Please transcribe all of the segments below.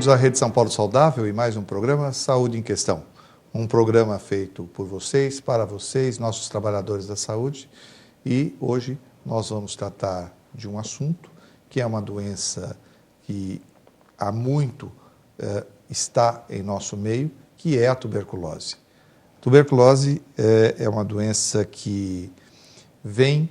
Bem-vindos à Rede São Paulo Saudável e mais um programa Saúde em Questão. Um programa feito por vocês, para vocês, nossos trabalhadores da saúde. E hoje nós vamos tratar de um assunto que é uma doença que há muito está em nosso meio, que é a tuberculose. Tuberculose é uma doença que vem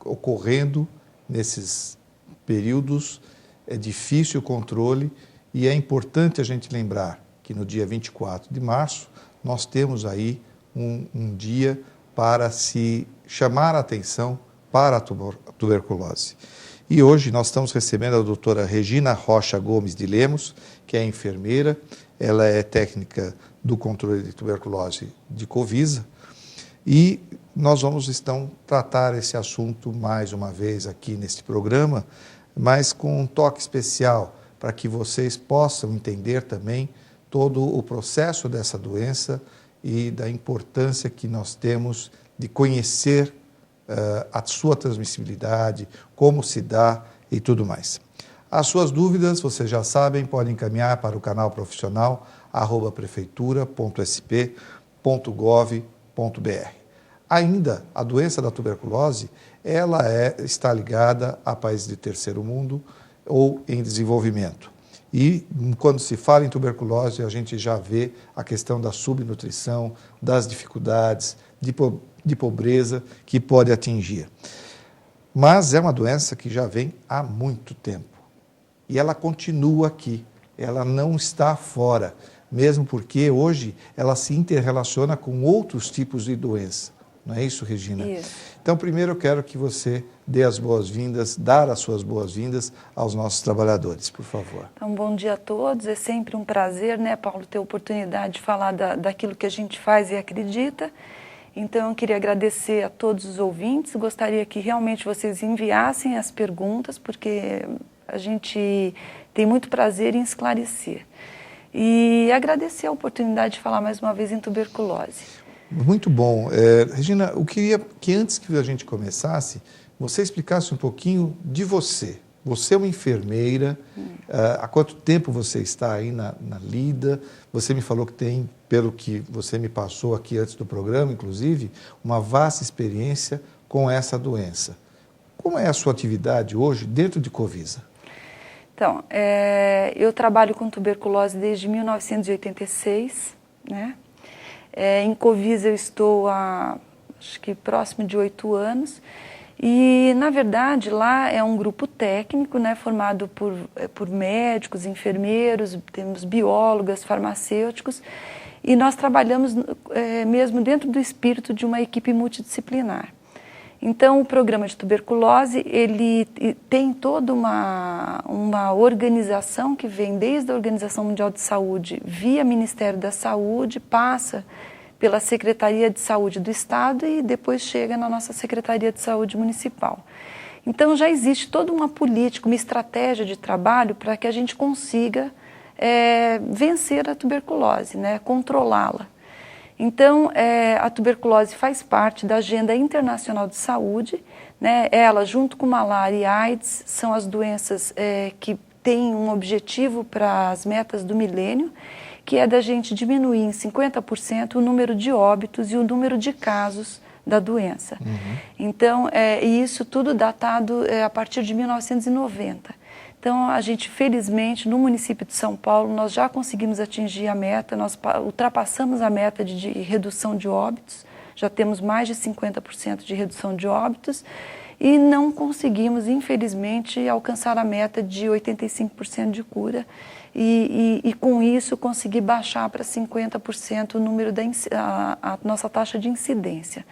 ocorrendo nesses períodos, é difícil o controle e é importante a gente lembrar que no dia 24 de março nós temos aí um dia para se chamar a atenção para a tuberculose. E hoje nós estamos recebendo a doutora Regina Rocha Gomes de Lemos, que é enfermeira, ela é técnica do controle de tuberculose de Covisa, e nós vamos então tratar esse assunto mais uma vez aqui neste programa, mas com um toque especial para que vocês possam entender também todo o processo dessa doença e da importância que nós temos de conhecer a sua transmissibilidade, como se dá e tudo mais. As suas dúvidas, vocês já sabem, podem encaminhar para o canal profissional @prefeitura.sp.gov.br. Ainda, a doença da tuberculose, ela está ligada a países de terceiro mundo ou em desenvolvimento. E quando se fala em tuberculose, a gente já vê a questão da subnutrição, das dificuldades, de pobreza que pode atingir. Mas é uma doença que já vem há muito tempo. E ela continua aqui, ela não está fora, mesmo porque hoje ela se interrelaciona com outros tipos de doença. Não é isso, Regina? Isso. Então, primeiro eu quero que você dê as boas-vindas, dar as suas boas-vindas aos nossos trabalhadores, por favor. Então, bom dia a todos. É sempre um prazer, né, Paulo, ter a oportunidade de falar daquilo que a gente faz e acredita. Então, eu queria agradecer a todos os ouvintes. Gostaria que realmente vocês enviassem as perguntas, porque a gente tem muito prazer em esclarecer. E agradecer a oportunidade de falar mais uma vez em tuberculose. Muito bom. Regina, eu queria que antes que a gente começasse, você explicasse um pouquinho de você. Você é uma enfermeira, há quanto tempo você está aí na lida? Você me falou que tem, pelo que você me passou aqui antes do programa, inclusive, uma vasta experiência com essa doença. Como é a sua atividade hoje dentro de Covisa? Então, eu trabalho com tuberculose desde 1986, né? Em Covisa eu estou há, acho que próximo de 8 anos. E, na verdade, lá é um grupo técnico, né, formado por médicos, enfermeiros, temos biólogas, farmacêuticos, e nós trabalhamos mesmo dentro do espírito de uma equipe multidisciplinar. Então, o programa de tuberculose, ele tem toda uma organização que vem desde a Organização Mundial de Saúde, via Ministério da Saúde, passa pela Secretaria de Saúde do Estado e depois chega na nossa Secretaria de Saúde Municipal. Então, já existe toda uma política, uma estratégia de trabalho para que a gente consiga vencer a tuberculose, né, controlá-la. Então, a tuberculose faz parte da Agenda Internacional de Saúde, né, ela, junto com malária e AIDS, são as doenças que têm um objetivo para as metas do milênio, que é da gente diminuir em 50% o número de óbitos e o número de casos da doença. Uhum. Então, isso tudo datado a partir de 1990. Então, a gente, felizmente, no município de São Paulo, nós já conseguimos atingir a meta, nós ultrapassamos a meta de redução de óbitos, já temos mais de 50% de redução de óbitos e não conseguimos, infelizmente, alcançar a meta de 85% de cura. E com isso conseguir baixar para 50% o número a nossa taxa de incidência.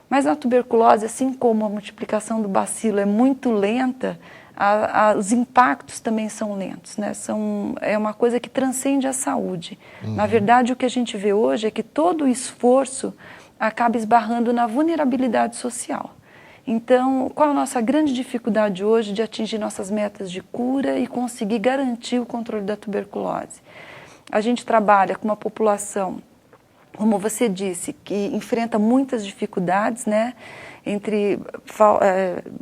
Mas na tuberculose, assim como a multiplicação do bacilo é muito lenta, os impactos também são lentos, né? É uma coisa que transcende a saúde. Uhum. Na verdade, o que a gente vê hoje é que todo o esforço acaba esbarrando na vulnerabilidade social. Então, qual a nossa grande dificuldade hoje de atingir nossas metas de cura e conseguir garantir o controle da tuberculose? A gente trabalha com uma população como você disse, que enfrenta muitas dificuldades, né? Entre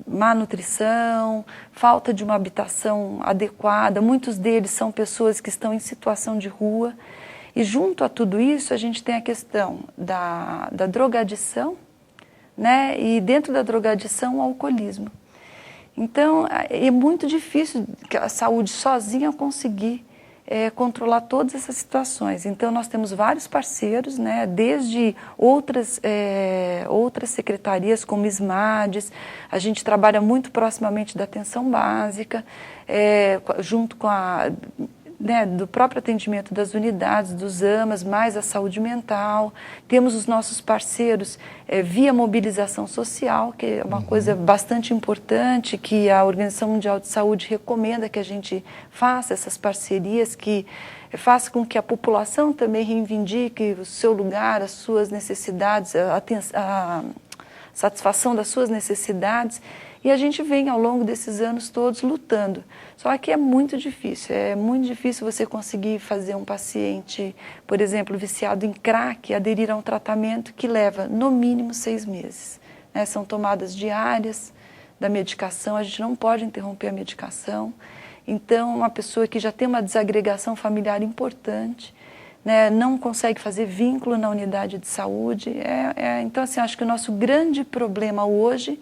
má nutrição, falta de uma habitação adequada. Muitos deles são pessoas que estão em situação de rua. E junto a tudo isso, a gente tem a questão da drogadição, né? E dentro da drogadição, o alcoolismo. Então, é muito difícil a saúde sozinha conseguir controlar todas essas situações. Então, nós temos vários parceiros, né, desde outras secretarias, como SMADES, a gente trabalha muito proximamente da atenção básica, junto com do próprio atendimento das unidades, dos AMAs, mais a saúde mental. Temos os nossos parceiros via mobilização social, que é uma coisa bastante importante, que a Organização Mundial de Saúde recomenda que a gente faça essas parcerias, que faça com que a população também reivindique o seu lugar, as suas necessidades, a satisfação das suas necessidades. E a gente vem ao longo desses anos todos lutando. Só que é muito difícil você conseguir fazer um paciente, por exemplo, viciado em crack, aderir a um tratamento que leva no mínimo 6 meses. Né? São tomadas diárias da medicação, a gente não pode interromper a medicação. Então, uma pessoa que já tem uma desagregação familiar importante, né, não consegue fazer vínculo na unidade de saúde. Então, assim, acho que o nosso grande problema hoje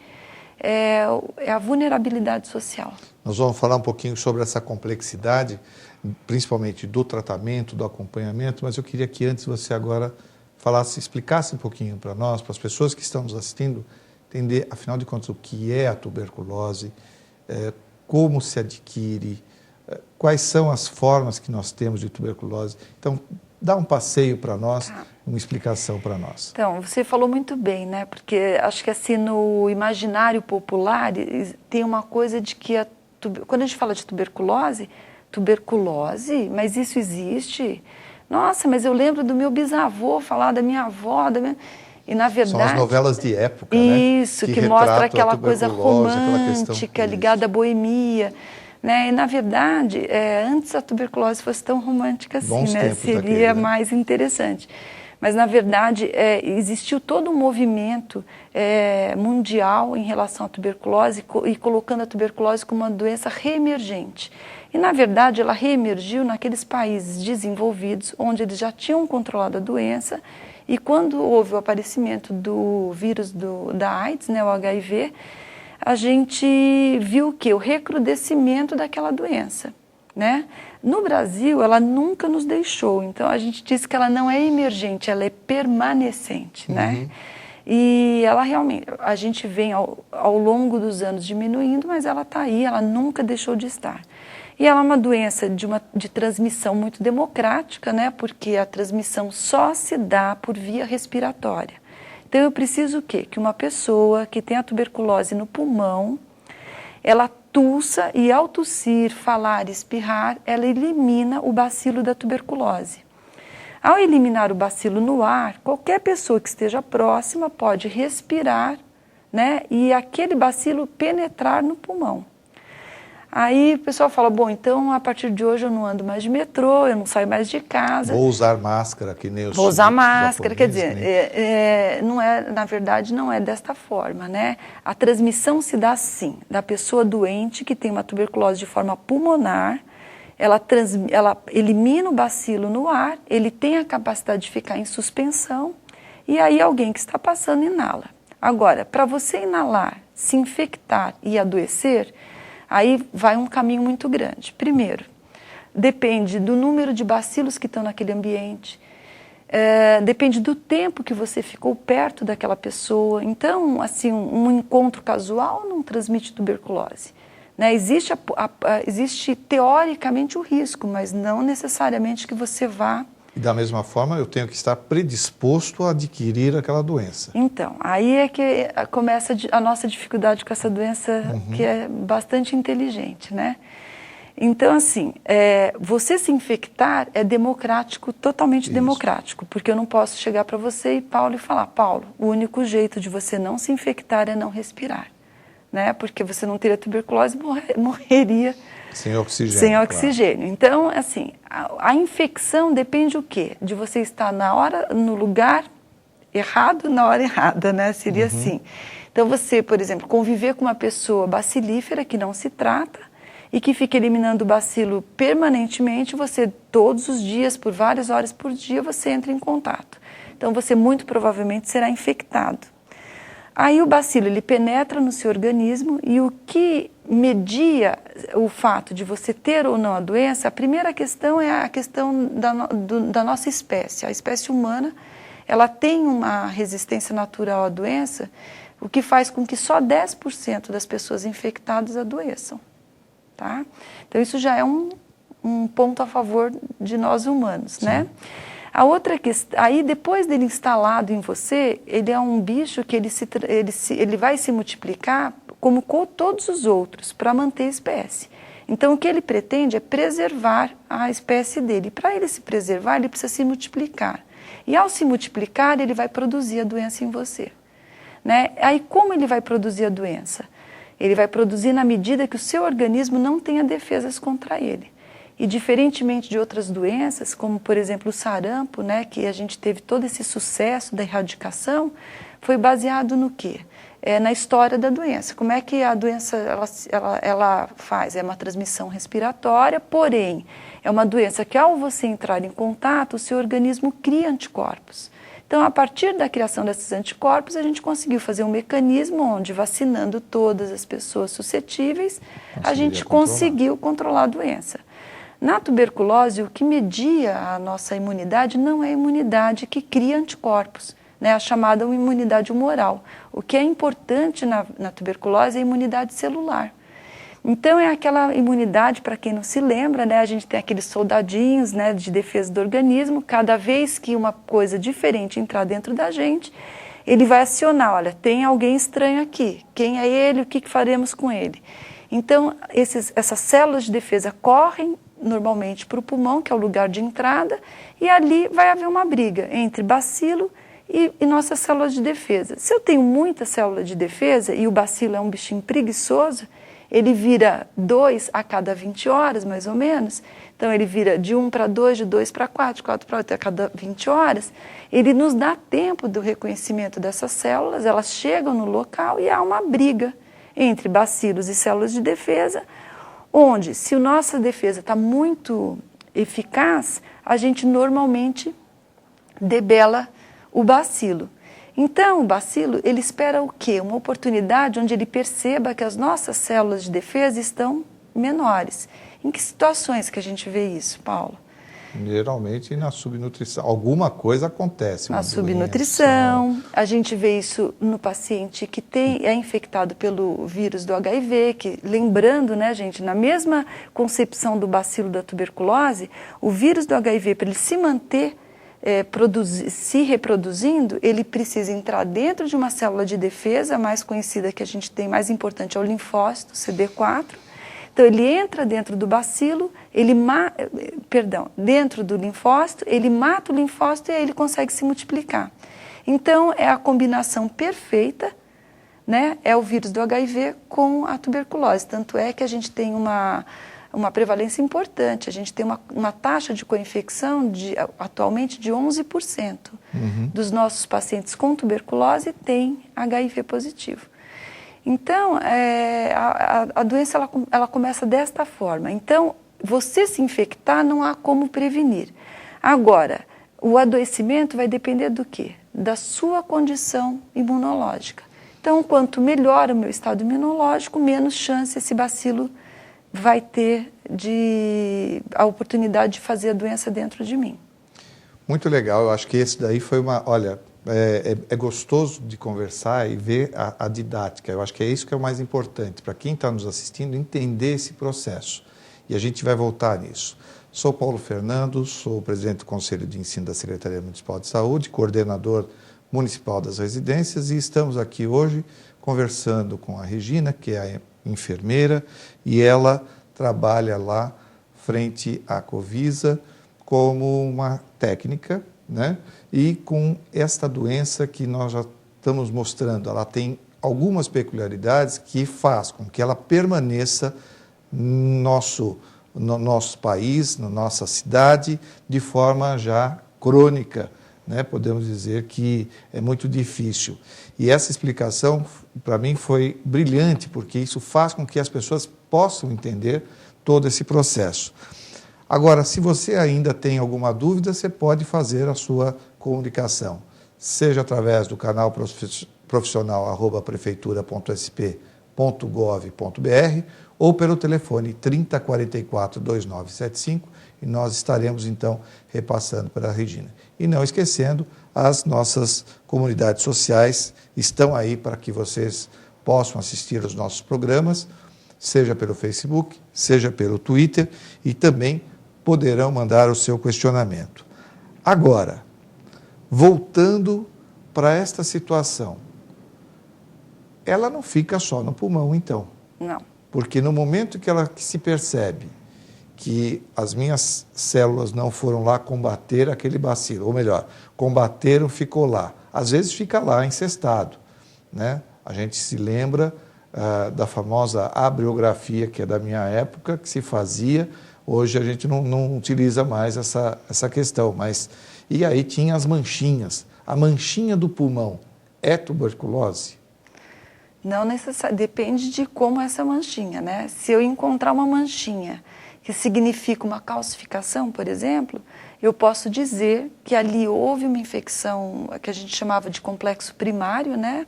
é a vulnerabilidade social. Nós vamos falar um pouquinho sobre essa complexidade, principalmente do tratamento, do acompanhamento, mas eu queria que antes você agora explicasse um pouquinho para nós, para as pessoas que estão nos assistindo, entender, afinal de contas, o que é a tuberculose, como se adquire, quais são as formas que nós temos de tuberculose. Então, dá um passeio para nós, uma explicação para nós. Então, você falou muito bem, né? Porque acho que assim, no imaginário popular tem uma coisa de que quando a gente fala de tuberculose, mas isso existe? Nossa, mas eu lembro do meu bisavô falar da minha avó, e na verdade... São as novelas de época, isso, né? que mostra aquela coisa romântica, ligada à boemia. Né? E, na verdade, antes a tuberculose fosse tão romântica assim, né? Seria mais interessante. Mas, na verdade, existiu todo um movimento mundial em relação à tuberculose e colocando a tuberculose como uma doença reemergente. E, na verdade, ela reemergiu naqueles países desenvolvidos, onde eles já tinham controlado a doença, e quando houve o aparecimento do vírus da AIDS, né, o HIV, a gente viu o recrudescimento daquela doença, né? No Brasil, ela nunca nos deixou, então a gente diz que ela não é emergente, ela é permanecente, né? E ela realmente, a gente vem ao longo dos anos diminuindo, mas ela está aí, ela nunca deixou de estar. E ela é uma doença de transmissão muito democrática, né? Porque a transmissão só se dá por via respiratória. Então, eu preciso o quê? Que uma pessoa que tem a tuberculose no pulmão, ela tussa e ao tossir, falar, espirrar, ela elimina o bacilo da tuberculose. Ao eliminar o bacilo no ar, qualquer pessoa que esteja próxima pode respirar, né? E aquele bacilo penetrar no pulmão. Aí o pessoal fala, bom, então a partir de hoje eu não ando mais de metrô, eu não saio mais de casa. Vou usar máscara, que nem os Vou usar máscara, quer japoneses, dizer, na verdade não é desta forma, né? A transmissão se dá assim, da pessoa doente que tem uma tuberculose de forma pulmonar, ela elimina o bacilo no ar, ele tem a capacidade de ficar em suspensão, e aí alguém que está passando inala. Agora, para você inalar, se infectar e adoecer, aí vai um caminho muito grande. Primeiro, depende do número de bacilos que estão naquele ambiente, depende do tempo que você ficou perto daquela pessoa. Então, assim, um encontro casual não transmite tuberculose. Né? Existe teoricamente o risco, mas não necessariamente que você vá... E da mesma forma, eu tenho que estar predisposto a adquirir aquela doença. Então, aí é que começa a nossa dificuldade com essa doença, que é bastante inteligente, né? Então, assim, você se infectar é democrático, totalmente democrático, porque eu não posso chegar para você, Paulo, e falar, Paulo, o único jeito de você não se infectar é não respirar, né? Porque você não teria tuberculose, morreria Sem oxigênio. Sem oxigênio. Claro. Então, assim, a infecção depende o quê? De você estar no lugar errado, na hora errada, né? Seria assim. Então, você, por exemplo, conviver com uma pessoa bacilífera que não se trata e que fica eliminando o bacilo permanentemente, você, todos os dias, por várias horas por dia, você entra em contato. Então, você muito provavelmente será infectado. Aí o bacilo, ele penetra no seu organismo e o que media o fato de você ter ou não a doença, a primeira questão é a questão da nossa espécie. A espécie humana, ela tem uma resistência natural à doença, o que faz com que só 10% das pessoas infectadas adoeçam. Tá? Então, isso já é um ponto a favor de nós humanos, Sim. né? A outra questão, aí depois dele instalado em você, ele é um bicho que ele vai se multiplicar como todos os outros, para manter a espécie. Então, o que ele pretende é preservar a espécie dele. Para ele se preservar, ele precisa se multiplicar. E ao se multiplicar, ele vai produzir a doença em você. Né? Aí, como ele vai produzir a doença? Ele vai produzir na medida que o seu organismo não tenha defesas contra ele. E diferentemente de outras doenças, como por exemplo o sarampo, né, que a gente teve todo esse sucesso da erradicação, foi baseado no quê? Na história da doença. Como é que a doença ela faz? É uma transmissão respiratória, porém, é uma doença que ao você entrar em contato, o seu organismo cria anticorpos. Então, a partir da criação desses anticorpos, a gente conseguiu fazer um mecanismo onde, vacinando todas as pessoas suscetíveis, a gente conseguiu controlar a doença. Na tuberculose, o que media a nossa imunidade não é a imunidade que cria anticorpos, né, a chamada imunidade humoral. O que é importante na tuberculose é a imunidade celular. Então, é aquela imunidade, para quem não se lembra, né, a gente tem aqueles soldadinhos, né, de defesa do organismo. Cada vez que uma coisa diferente entrar dentro da gente, ele vai acionar, olha, tem alguém estranho aqui, quem é ele, o que faremos com ele? Então, essas células de defesa correm normalmente para o pulmão, que é o lugar de entrada, e ali vai haver uma briga entre bacilo e nossas células de defesa. Se eu tenho muita célula de defesa, e o bacilo é um bichinho preguiçoso, ele vira 2 a cada 20 horas, mais ou menos. Então, ele vira de 1 para 2, de 2 para 4, de 4 para 8 a cada 20 horas. Ele nos dá tempo do reconhecimento dessas células, elas chegam no local e há uma briga entre bacilos e células de defesa, onde, se a nossa defesa está muito eficaz, a gente normalmente debela o bacilo. Então, o bacilo, ele espera o quê? Uma oportunidade onde ele perceba que as nossas células de defesa estão menores. Em que situações que a gente vê isso, Paulo? Geralmente na subnutrição. Alguma coisa acontece. Na subnutrição. A gente vê isso no paciente que é infectado pelo vírus do HIV, que, lembrando, né, gente, na mesma concepção do bacilo da tuberculose, o vírus do HIV, para ele se manter se reproduzindo, ele precisa entrar dentro de uma célula de defesa, mais conhecida que a gente tem, mais importante é o linfócito, CD4. Então, ele entra dentro do bacilo, dentro do linfócito, ele mata o linfócito e aí ele consegue se multiplicar. Então, é a combinação perfeita, né? É o vírus do HIV com a tuberculose. Tanto é que a gente tem uma prevalência importante, a gente tem uma taxa de coinfecção atualmente de 11%. Dos nossos pacientes com tuberculose têm HIV positivo. Então, a doença ela começa desta forma. Então, você se infectar não há como prevenir. Agora, o adoecimento vai depender do quê? Da sua condição imunológica. Então, quanto melhor o meu estado imunológico, menos chance esse bacilo vai ter a oportunidade de fazer a doença dentro de mim. Muito legal, eu acho que esse daí foi olha, é gostoso de conversar e ver a didática, eu acho que é isso que é o mais importante, para quem está nos assistindo, entender esse processo. E a gente vai voltar nisso. Sou Paulo Fernando, sou o presidente do Conselho de Ensino da Secretaria Municipal de Saúde, coordenador municipal das residências, e estamos aqui hoje conversando com a Regina, que é a enfermeira, e ela trabalha lá frente à Covisa como uma técnica, né? E com esta doença que nós já estamos mostrando, ela tem algumas peculiaridades que faz com que ela permaneça no nosso país, na nossa cidade, de forma já crônica, né? Podemos dizer que é muito difícil. E essa explicação, para mim, foi brilhante, porque isso faz com que as pessoas possam entender todo esse processo. Agora, se você ainda tem alguma dúvida, você pode fazer a sua comunicação, seja através do canal profissional @prefeitura.sp.gov.br ou pelo telefone 3044-2975, e nós estaremos, então, repassando para a Regina. E não esquecendo, as nossas comunidades sociais estão aí para que vocês possam assistir aos nossos programas, seja pelo Facebook, seja pelo Twitter, e também poderão mandar o seu questionamento. Agora, voltando para esta situação, ela não fica só no pulmão, então. Não. Porque no momento que ela se percebe que as minhas células não foram lá combater aquele bacilo, ou melhor, combateram, ficou lá. Às vezes fica lá, encestado, né? A gente se lembra da famosa abriografia, que é da minha época, que se fazia. Hoje a gente não utiliza mais essa questão. Mas, e aí tinha as manchinhas. A manchinha do pulmão é tuberculose? Não necessariamente, depende de como é essa manchinha, né? Se eu encontrar uma manchinha que significa uma calcificação, por exemplo, eu posso dizer que ali houve uma infecção que a gente chamava de complexo primário, né?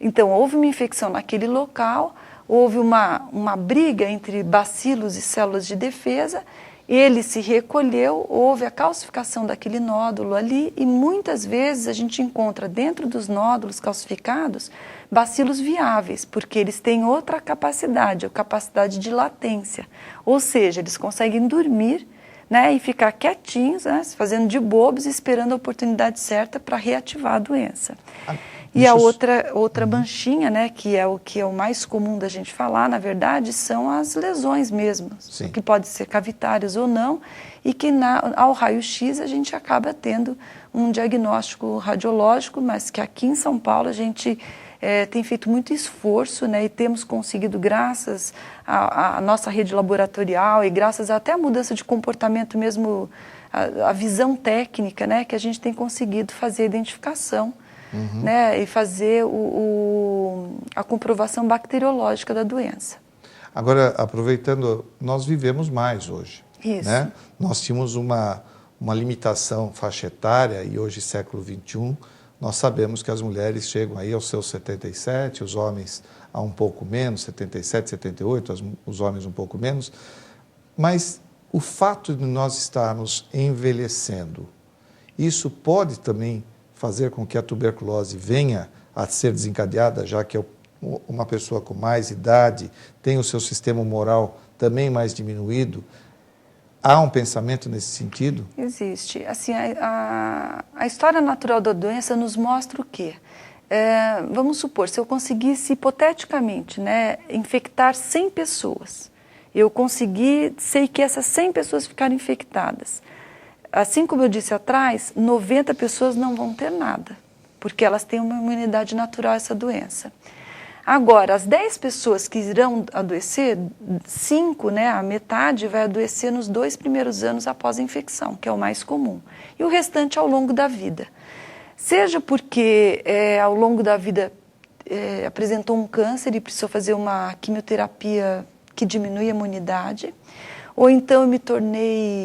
Então, houve uma infecção naquele local, houve uma briga entre bacilos e células de defesa, ele se recolheu, houve a calcificação daquele nódulo ali e muitas vezes a gente encontra dentro dos nódulos calcificados bacilos viáveis, porque eles têm outra capacidade, a capacidade de latência. Ou seja, eles conseguem dormir, né, e ficar quietinhos, né, fazendo de bobos, esperando a oportunidade certa para reativar a doença. E a outra manchinha, né, que é o mais comum da gente falar, na verdade, são as lesões mesmo, que podem ser cavitárias ou não, e que ao raio-x a gente acaba tendo um diagnóstico radiológico, mas que aqui em São Paulo a gente tem feito muito esforço, né, e temos conseguido, graças à nossa rede laboratorial e graças até à mudança de comportamento mesmo, a visão técnica, né, que a gente tem conseguido fazer a identificação, né, e fazer a comprovação bacteriológica da doença. Agora, aproveitando, nós vivemos mais hoje. Isso. Né? Nós tínhamos uma limitação faixa etária e hoje, século XXI, nós sabemos que as mulheres chegam aí aos seus 77, os homens a um pouco menos, 77, 78, os homens um pouco menos. Mas o fato de nós estarmos envelhecendo, isso pode também fazer com que a tuberculose venha a ser desencadeada, já que uma pessoa com mais idade tem o seu sistema humoral também mais diminuído? Há um pensamento nesse sentido? Existe. Assim, a história natural da doença nos mostra o quê? Vamos supor, se eu conseguisse, hipoteticamente, né, infectar 100 pessoas, sei que essas 100 pessoas ficaram infectadas. Assim como eu disse atrás, 90 pessoas não vão ter nada, porque elas têm uma imunidade natural a essa doença. Agora, as 10 pessoas que irão adoecer, 5, né, a metade vai adoecer nos 2 primeiros anos após a infecção, que é o mais comum, e o restante ao longo da vida. Seja porque ao longo da vida apresentou um câncer e precisou fazer uma quimioterapia que diminui a imunidade, ou então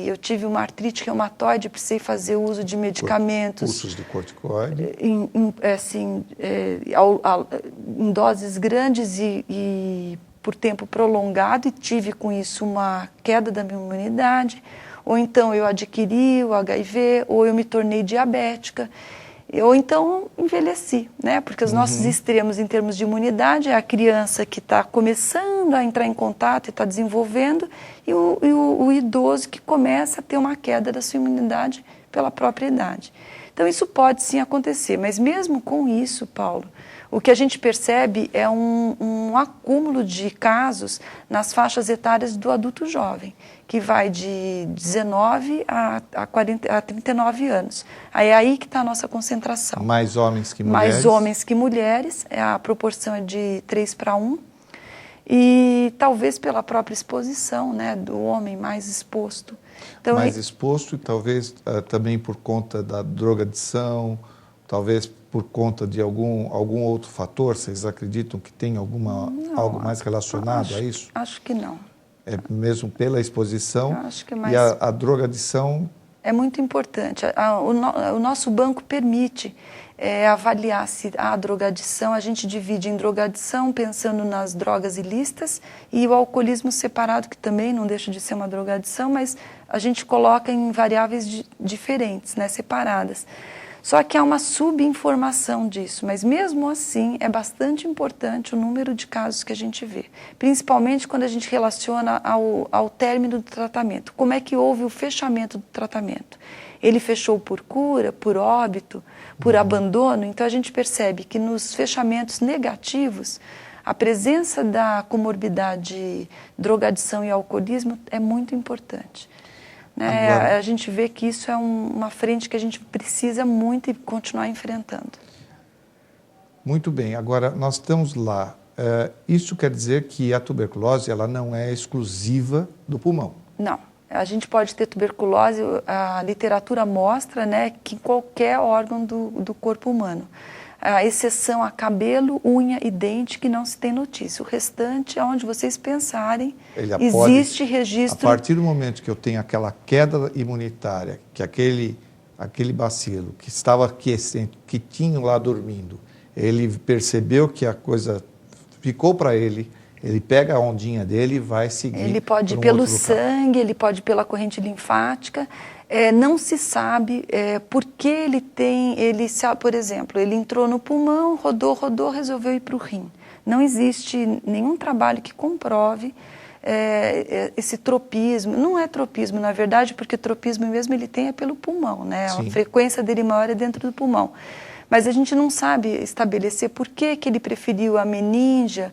eu tive uma artrite reumatoide, precisei fazer uso de medicamentos. Cursos de corticoide. Em doses grandes e por tempo prolongado, e tive com isso uma queda da minha imunidade. Ou então eu adquiri o HIV, ou eu me tornei diabética. Ou então envelheci, né? Porque os nossos extremos em termos de imunidade é a criança que está começando a entrar em contato e está desenvolvendo, e o idoso que começa a ter uma queda da sua imunidade pela própria idade. Então isso pode sim acontecer, mas mesmo com isso, Paulo, o que a gente percebe é um acúmulo de casos nas faixas etárias do adulto jovem, que vai de 19 a 39 anos. É aí que está a nossa concentração. Mais homens que mulheres? Mais homens que mulheres, a proporção é de 3 para 1. e talvez pela própria exposição, né, do homem mais exposto. Então, mais exposto e talvez também por conta da drogadição, talvez por conta de algum outro fator. Vocês acreditam que tem algo mais relacionado a isso? Acho que não. É mesmo pela exposição. Eu acho que é mais... E a drogadição... É muito importante. O nosso banco permite avaliar se há drogadição. A gente divide em drogadição, pensando nas drogas ilícitas, e o alcoolismo separado, que também não deixa de ser uma drogadição, mas a gente coloca em variáveis diferentes, né, separadas. Só que há uma subinformação disso, mas mesmo assim é bastante importante o número de casos que a gente vê, principalmente quando a gente relaciona ao término do tratamento. Como é que houve o fechamento do tratamento? Ele fechou por cura, por óbito, por abandono? Então a gente percebe que nos fechamentos negativos, a presença da comorbidade drogadição e alcoolismo é muito importante. Né? Agora, a gente vê que isso é uma frente que a gente precisa muito e continuar enfrentando. Muito bem. Agora, nós estamos lá. Isso quer dizer que a tuberculose ela não é exclusiva do pulmão? Não. A gente pode ter tuberculose, a literatura mostra, né, que em qualquer órgão do corpo humano. A exceção a cabelo, unha e dente, que não se tem notícia. O restante, onde vocês pensarem, existe registro. A partir do momento que eu tenho aquela queda imunitária, que aquele bacilo que estava aquecendo, que tinha lá dormindo, ele percebeu que a coisa ficou para ele, ele pega a ondinha dele e vai seguir. Ele pode ir pelo sangue, ele pode ir pela corrente linfática. Não se sabe por que por exemplo, ele entrou no pulmão, rodou, resolveu ir para o rim. Não existe nenhum trabalho que comprove esse tropismo. Não é tropismo, na verdade, porque o tropismo mesmo ele tem pelo pulmão, né? A frequência dele maior é dentro do pulmão. Mas a gente não sabe estabelecer por que ele preferiu a meninge,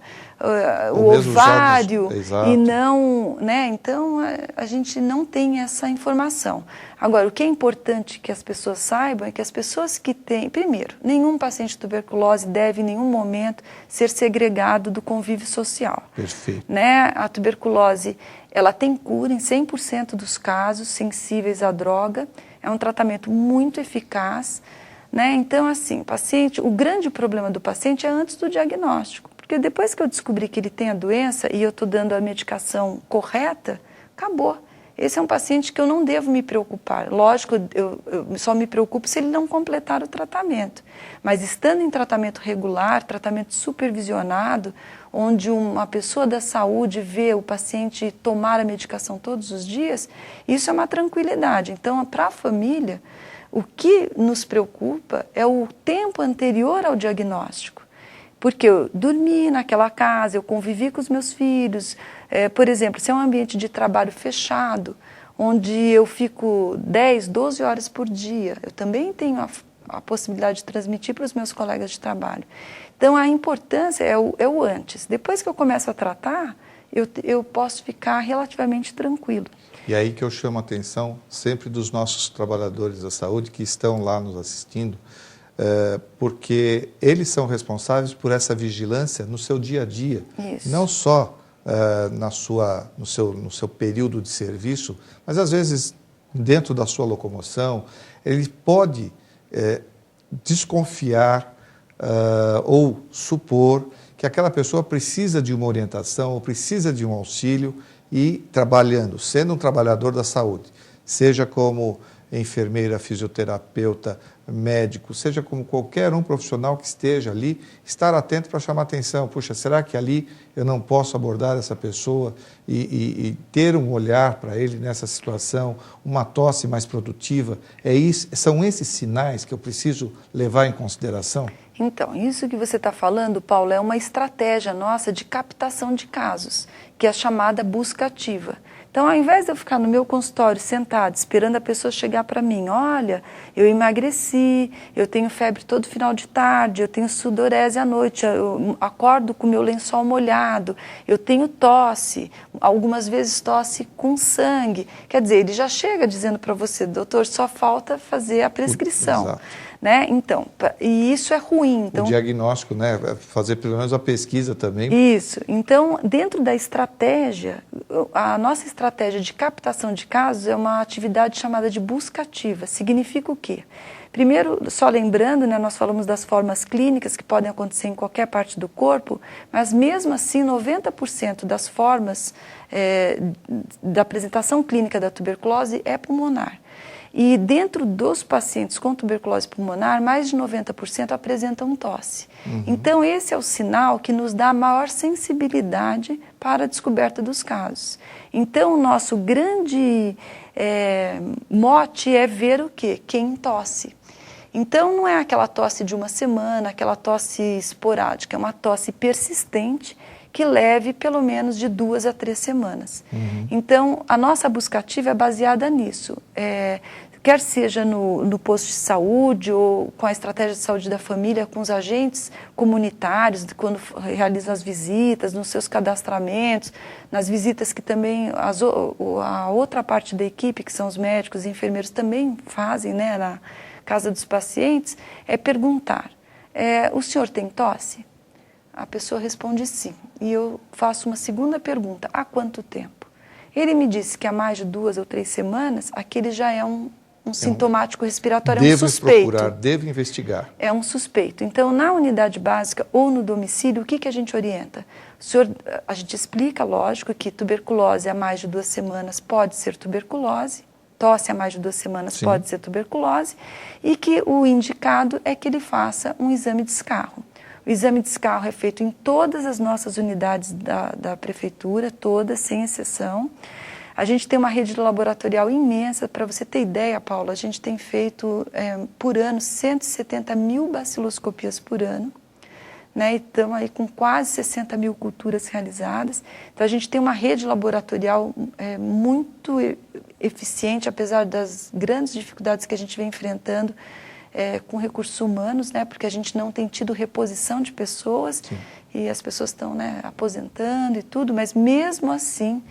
o ovário, e não... Né? Então, a gente não tem essa informação. Agora, o que é importante que as pessoas saibam é que as pessoas que têm... Primeiro, nenhum paciente de tuberculose deve, em nenhum momento, ser segregado do convívio social. Perfeito. Né? A tuberculose, ela tem cura em 100% dos casos sensíveis à droga. É um tratamento muito eficaz. Né? Então, assim, o grande problema do paciente é antes do diagnóstico, porque depois que eu descobri que ele tem a doença e eu estou dando a medicação correta, acabou. Esse é um paciente que eu não devo me preocupar. Lógico, eu só me preocupo se ele não completar o tratamento. Mas estando em tratamento regular, tratamento supervisionado, onde uma pessoa da saúde vê o paciente tomar a medicação todos os dias, isso é uma tranquilidade. Então, para a família... O que nos preocupa é o tempo anterior ao diagnóstico, porque eu dormi naquela casa, eu convivi com os meus filhos, por exemplo, se é um ambiente de trabalho fechado, onde eu fico 10, 12 horas por dia, eu também tenho a possibilidade de transmitir para os meus colegas de trabalho. Então, a importância é o antes. Depois que eu começo a tratar, eu posso ficar relativamente tranquilo. E aí que eu chamo a atenção sempre dos nossos trabalhadores da saúde que estão lá nos assistindo, porque eles são responsáveis por essa vigilância no seu dia a dia. Isso. Não só no seu período de serviço, mas às vezes dentro da sua locomoção. Ele pode desconfiar ou supor que aquela pessoa precisa de uma orientação ou precisa de um auxílio, e trabalhando, sendo um trabalhador da saúde, seja como enfermeira, fisioterapeuta, médico, seja como qualquer um profissional que esteja ali, estar atento para chamar atenção. Puxa, será que ali eu não posso abordar essa pessoa e ter um olhar para ele nessa situação, uma tosse mais produtiva? São esses sinais que eu preciso levar em consideração? Então, isso que você está falando, Paulo, é uma estratégia nossa de captação de casos, que é a chamada busca ativa. Então, ao invés de eu ficar no meu consultório sentado, esperando a pessoa chegar para mim, olha, eu emagreci, eu tenho febre todo final de tarde, eu tenho sudorese à noite, eu acordo com o meu lençol molhado, eu tenho tosse, algumas vezes tosse com sangue. Quer dizer, ele já chega dizendo para você, doutor, só falta fazer a prescrição. Exato. né? Então, e isso é ruim. Então, o diagnóstico, né? Fazer pelo menos a pesquisa também. Isso. Então, dentro da estratégia, a nossa estratégia de captação de casos é uma atividade chamada de busca ativa. Significa o quê? Primeiro, só lembrando, né, nós falamos das formas clínicas que podem acontecer em qualquer parte do corpo, mas mesmo assim 90% das formas da apresentação clínica da tuberculose é pulmonar. E dentro dos pacientes com tuberculose pulmonar, mais de 90% apresentam tosse. Então esse é o sinal que nos dá maior sensibilidade para a descoberta dos casos. Então o nosso grande mote é ver o quê? Quem tosse. Então não é aquela tosse de uma semana, aquela tosse esporádica, é uma tosse persistente que leve pelo menos de 2 a 3 semanas. Então, a nossa busca ativa é baseada nisso. Quer seja no posto de saúde ou com a estratégia de saúde da família, com os agentes comunitários, quando realizam as visitas, nos seus cadastramentos, nas visitas que também a outra parte da equipe, que são os médicos e enfermeiros, também fazem, né, na casa dos pacientes, é perguntar, o senhor tem tosse? A pessoa responde sim. E eu faço uma segunda pergunta, há quanto tempo? Ele me disse que há mais de 2 ou 3 semanas, aquele já é um sintomático respiratório, é um suspeito. Devo investigar. É um suspeito. Então, na unidade básica ou no domicílio, o que a gente orienta? A gente explica, lógico, que tuberculose há mais de 2 semanas pode ser tuberculose, tosse há mais de 2 semanas Sim. pode ser tuberculose, e que o indicado é que ele faça um exame de escarro. O exame de escarro é feito em todas as nossas unidades da prefeitura, todas, sem exceção. A gente tem uma rede laboratorial imensa. Para você ter ideia, Paula, a gente tem feito por ano 170 mil baciloscopias por ano, né? E estamos aí com quase 60 mil culturas realizadas. Então a gente tem uma rede laboratorial muito eficiente, apesar das grandes dificuldades que a gente vem enfrentando com recursos humanos, né? Porque a gente não tem tido reposição de pessoas. Sim. E as pessoas estão, né, aposentando e tudo, mas mesmo assim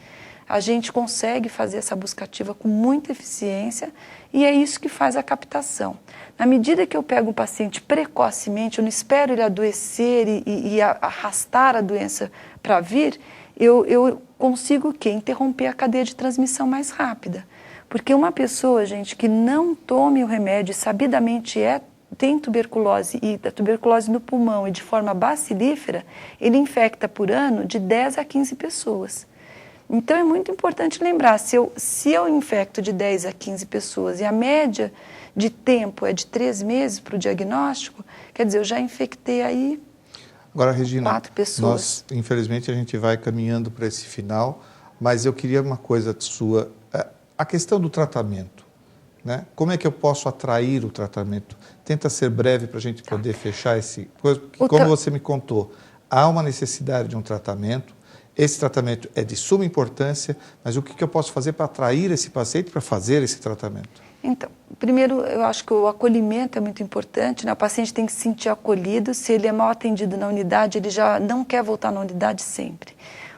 a gente consegue fazer essa busca ativa com muita eficiência e é isso que faz a captação. Na medida que eu pego um paciente precocemente, eu não espero ele adoecer e arrastar a doença para vir, eu consigo o quê? Interromper a cadeia de transmissão mais rápida. Porque uma pessoa, gente, que não tome o remédio e sabidamente tem tuberculose e a tuberculose no pulmão e de forma bacilífera, ele infecta por ano de 10 a 15 pessoas. Então é muito importante lembrar, se eu infecto de 10 a 15 pessoas e a média de tempo é de 3 meses para o diagnóstico, quer dizer, eu já infectei aí Agora, Regina, 4 pessoas. Nós, infelizmente, a gente vai caminhando para esse final, mas eu queria uma coisa sua, a questão do tratamento, né? Como é que eu posso atrair o tratamento? Tenta ser breve para a gente poder fechar esse... Como você me contou, há uma necessidade de um tratamento, esse tratamento é de suma importância, mas o que eu posso fazer para atrair esse paciente para fazer esse tratamento? Então, primeiro, eu acho que o acolhimento é muito importante, né? O paciente tem que se sentir acolhido. Se ele é mal atendido na unidade, ele já não quer voltar na unidade sempre.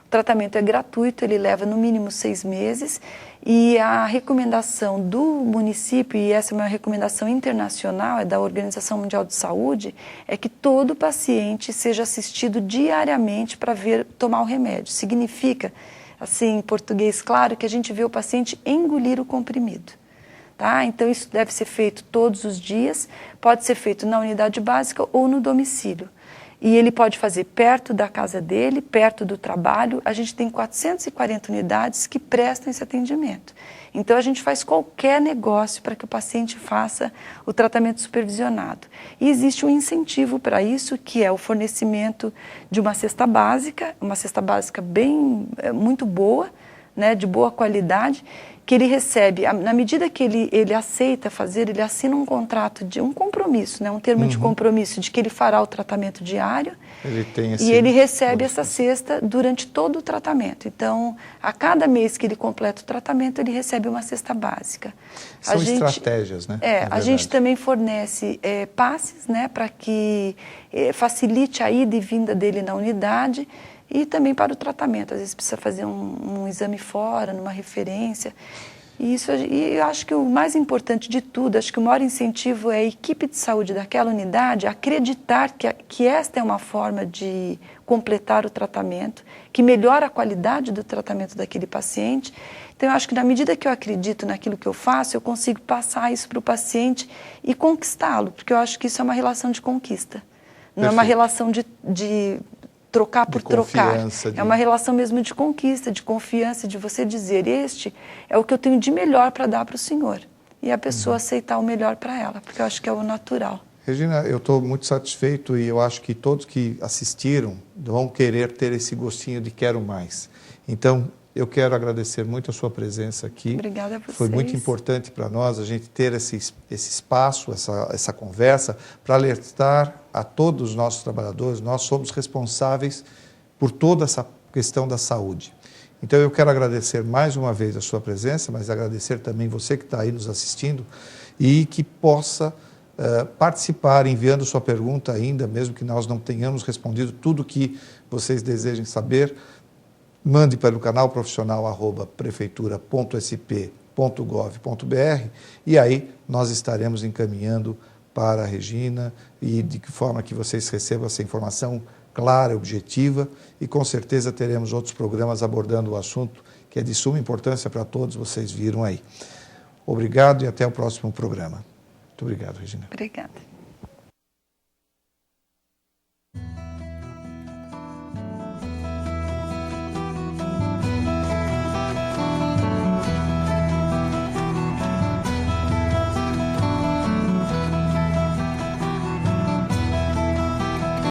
O tratamento é gratuito, ele leva no mínimo 6 meses e a recomendação do município, e essa é uma recomendação internacional, é da Organização Mundial de Saúde, é que todo paciente seja assistido diariamente para tomar o remédio. Significa, assim, em português claro, que a gente vê o paciente engolir o comprimido. Tá? Então isso deve ser feito todos os dias, pode ser feito na unidade básica ou no domicílio. E ele pode fazer perto da casa dele, perto do trabalho. A gente tem 440 unidades que prestam esse atendimento. Então, a gente faz qualquer negócio para que o paciente faça o tratamento supervisionado. E existe um incentivo para isso, que é o fornecimento de uma cesta básica muito boa, né, de boa qualidade, que ele recebe, na medida que ele aceita fazer, ele assina um contrato, um compromisso, né, um termo de compromisso de que ele fará o tratamento diário e ele recebe essa cesta durante todo o tratamento. Então, a cada mês que ele completa o tratamento, ele recebe uma cesta básica. São estratégias, né? A gente também fornece passes, né, para que facilite a ida e vinda dele na unidade, e também para o tratamento. Às vezes precisa fazer um exame fora, numa referência. E eu acho que o mais importante de tudo, acho que o maior incentivo é a equipe de saúde daquela unidade acreditar que esta é uma forma de completar o tratamento, que melhora a qualidade do tratamento daquele paciente. Então, eu acho que na medida que eu acredito naquilo que eu faço, eu consigo passar isso para o paciente e conquistá-lo, porque eu acho que isso é uma relação de conquista. Não é uma relação de trocar por trocar. É uma relação mesmo de conquista, de confiança, de você dizer, este é o que eu tenho de melhor para dar para o senhor. E a pessoa aceitar o melhor para ela, porque eu acho que é o natural. Regina, eu estou muito satisfeito e eu acho que todos que assistiram vão querer ter esse gostinho de quero mais. Então, eu quero agradecer muito a sua presença aqui. Obrigada a vocês. Foi muito importante para nós a gente ter esse espaço, essa conversa, para alertar a todos os nossos trabalhadores. Nós somos responsáveis por toda essa questão da saúde. Então, eu quero agradecer mais uma vez a sua presença, mas agradecer também você que está aí nos assistindo e que possa participar enviando sua pergunta ainda, mesmo que nós não tenhamos respondido tudo o que vocês desejem saber. Mande para o canal profissional @prefeitura.sp.gov.br e aí nós estaremos encaminhando para a Regina e de que forma que vocês recebam essa informação clara, objetiva e com certeza teremos outros programas abordando o assunto que é de suma importância para todos, vocês viram aí. Obrigado e até o próximo programa. Muito obrigado, Regina. Obrigada.